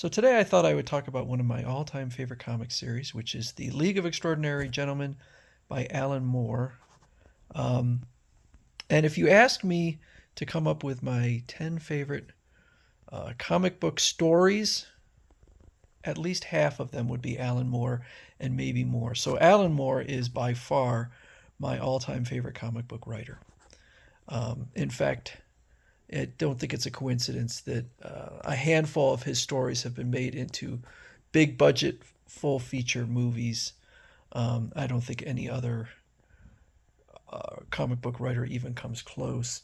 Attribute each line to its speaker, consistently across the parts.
Speaker 1: So today I thought I would talk about one of my all-time favorite comic series, which is The League of Extraordinary Gentlemen by Alan Moore. Um, and if you ask me to come up with my 10 favorite comic book stories, at least half of them would be Alan Moore and maybe more. So Alan Moore is by far my all-time favorite comic book writer. In fact, I don't think it's a coincidence that a handful of his stories have been made into big budget, full feature movies. I don't think any other comic book writer even comes close.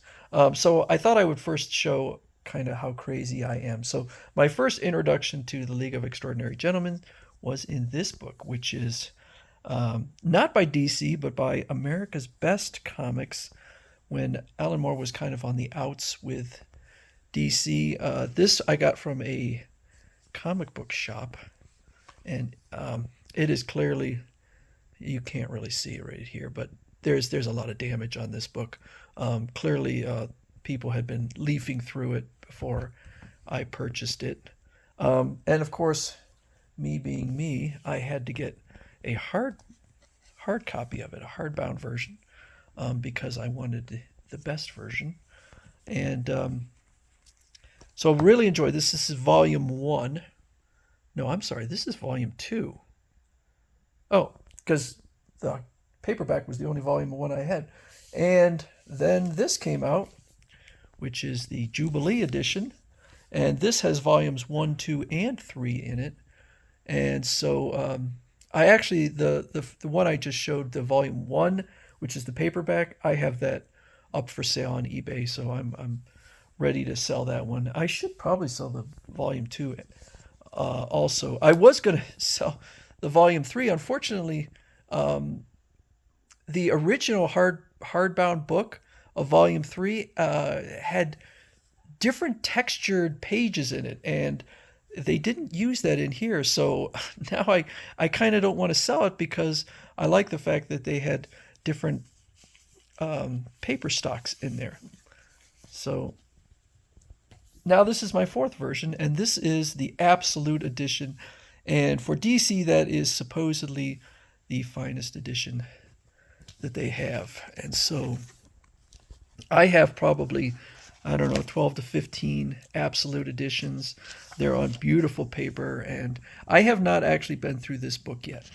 Speaker 1: So I thought I would first show kind of how crazy I am. So my first introduction to the League of Extraordinary Gentlemen was in this book, which is not by DC, but by America's Best Comics, when Alan Moore was kind of on the outs with DC. This I got from a comic book shop, and it is clearly, you can't really see it right here, but there's a lot of damage on this book. Clearly, people had been leafing through it before I purchased it, and of course, me being me, I had to get a hard copy of it, a hardbound version, because I wanted the best version. And so really enjoy this. This is volume 1. No, I'm sorry. This is volume 2. Oh, because the paperback was the only volume 1 I had. And then this came out, which is the Jubilee edition. And this has volumes 1, 2, and 3 in it. And so I actually, the one I just showed, the volume 1, which is the paperback, I have that up for sale on eBay, so I'm ready to sell that one. I should probably sell the volume 2 also. I was going to sell the volume 3. Unfortunately, the original hardbound book of volume 3 had different textured pages in it, and they didn't use that in here. So now I kind of don't want to sell it because I like the fact that they had different paper stocks in there. So now this is my 4th version, and this is the Absolute Edition. And for DC, that is supposedly the finest edition that they have. And so I have probably, I don't know, 12 to 15 Absolute Editions. They're on beautiful paper, and I have not actually been through this book yet.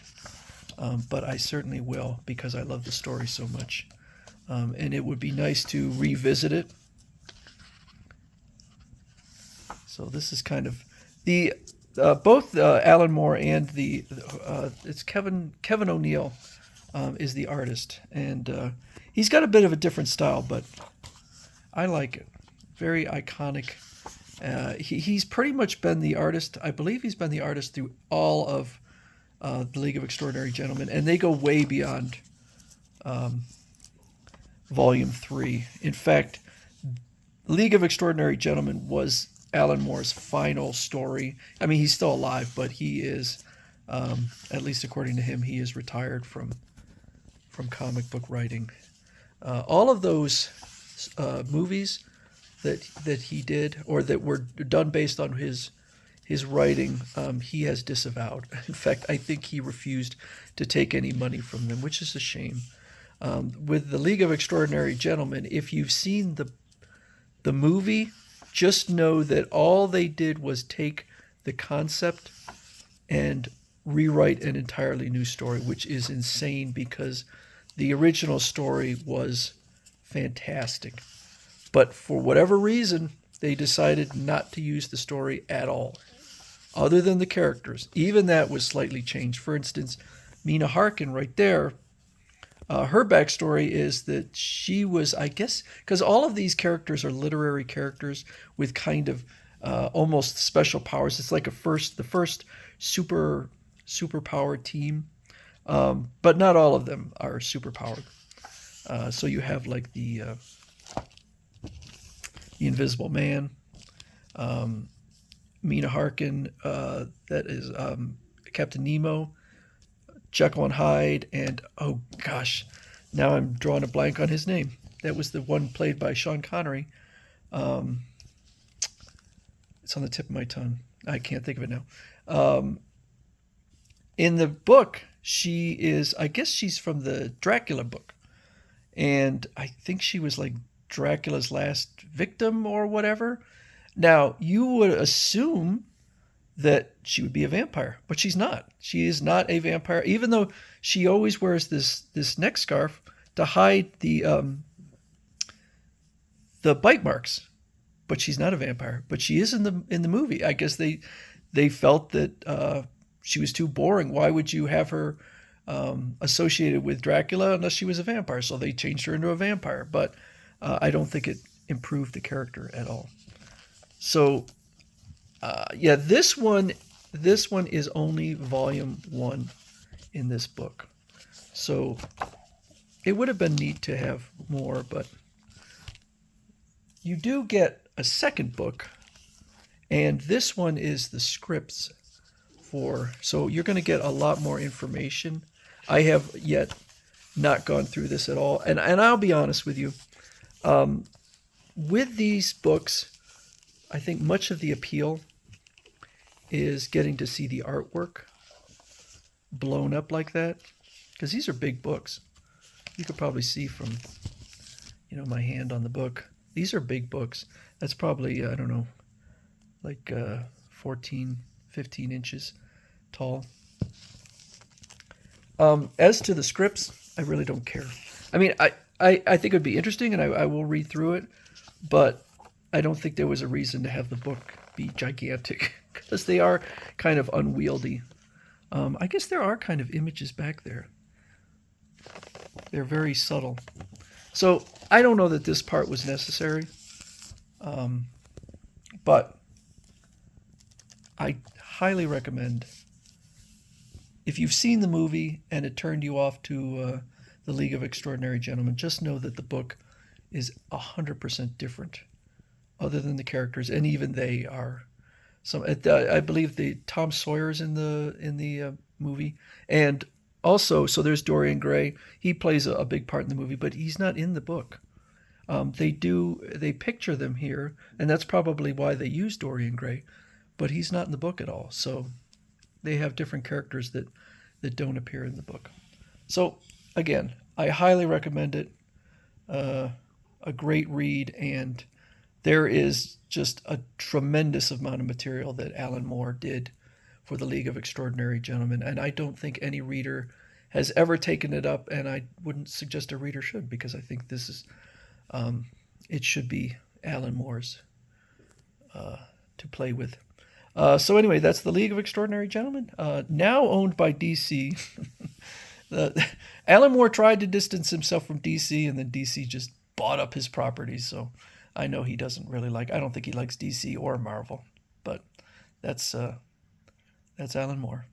Speaker 1: But I certainly will, because I love the story so much. And it would be nice to revisit it. So this is kind of the both Alan Moore and it's Kevin O'Neill is the artist, and he's got a bit of a different style, but I like it. Very iconic. He's pretty much been the artist. I believe he's been the artist through all of the League of Extraordinary Gentlemen, and they go way beyond Volume 3. In fact, League of Extraordinary Gentlemen was Alan Moore's final story. I mean, he's still alive, but he is, at least according to him, he is retired from comic book writing. All of those movies that he did, or that were done based on his writing, he has disavowed. In fact, I think he refused to take any money from them, which is a shame. With the League of Extraordinary Gentlemen, if you've seen the movie, just know that all they did was take the concept and rewrite an entirely new story, which is insane because the original story was fantastic. But for whatever reason, they decided not to use the story at all, other than the characters. Even that was slightly changed. For instance, Mina Harkin right there, her backstory is that she was, I guess, because all of these characters are literary characters with kind of almost special powers. It's like the first superpowered team, but not all of them are superpowered. So you have like the Invisible Man, Mina Harkin, that is Captain Nemo, Jekyll and Hyde, and oh gosh, now I'm drawing a blank on his name. That was the one played by Sean Connery. It's on the tip of my tongue. I can't think of it now. Um, in the book, she is, I guess she's from the Dracula book. And I think she was like Dracula's last victim or whatever. Now, you would assume that she would be a vampire, but she's not. She is not a vampire, even though she always wears this neck scarf to hide the bite marks. But she's not a vampire. But she is in the movie. I guess they felt that she was too boring. Why would you have her associated with Dracula unless she was a vampire? So they changed her into a vampire. But I don't think it improved the character at all. So yeah, this one is only volume 1 in this book. So it would have been neat to have more, but you do get a second book, and this one is the scripts for. So you're going to get a lot more information. I have yet not gone through this at all, and I'll be honest with you. With these books, I think much of the appeal is getting to see the artwork blown up like that, because these are big books. You could probably see from my hand on the book. These are big books. That's probably, I don't know, like 14, 15 inches tall. As to the scripts, I really don't care. I mean, I think it would be interesting, and I will read through it, but I don't think there was a reason to have the book be gigantic, because they are kind of unwieldy. I guess there are kind of images back there. They're very subtle. So I don't know that this part was necessary, but I highly recommend, if you've seen the movie and it turned you off to the League of Extraordinary Gentlemen, just know that the book is 100% different, other than the characters, and even they are. I believe the Tom Sawyer's in the movie, and also, so there's Dorian Gray. He plays a big part in the movie, but he's not in the book. They picture them here, and that's probably why they use Dorian Gray, but he's not in the book at all. So they have different characters that don't appear in the book. So again, I highly recommend it. A great read, and there is just a tremendous amount of material that Alan Moore did for the League of Extraordinary Gentlemen, and I don't think any reader has ever taken it up, and I wouldn't suggest a reader should, because I think this is it should be Alan Moore's to play with. So anyway, that's the League of Extraordinary Gentlemen, now owned by DC. Alan Moore tried to distance himself from DC, and then DC just bought up his properties. So I know he doesn't really I don't think he likes DC or Marvel, but that's Alan Moore.